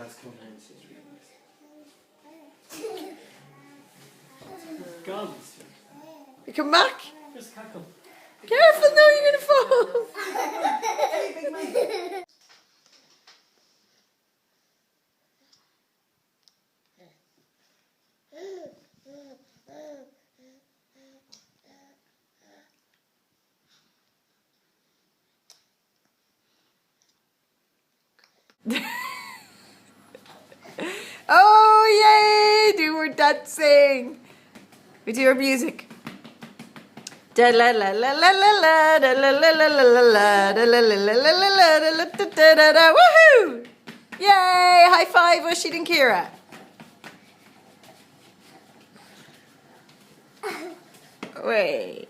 Dad's coming home, so it's gone. You come back? Just cackle. Careful, no, you're going to fall. Oh, yay! Do our dancing. We do our music. Da la la la la la la da la la la la la la da la la la la la la da da da da. Woohoo! Yay! High five, Oisin and Kira. Wait.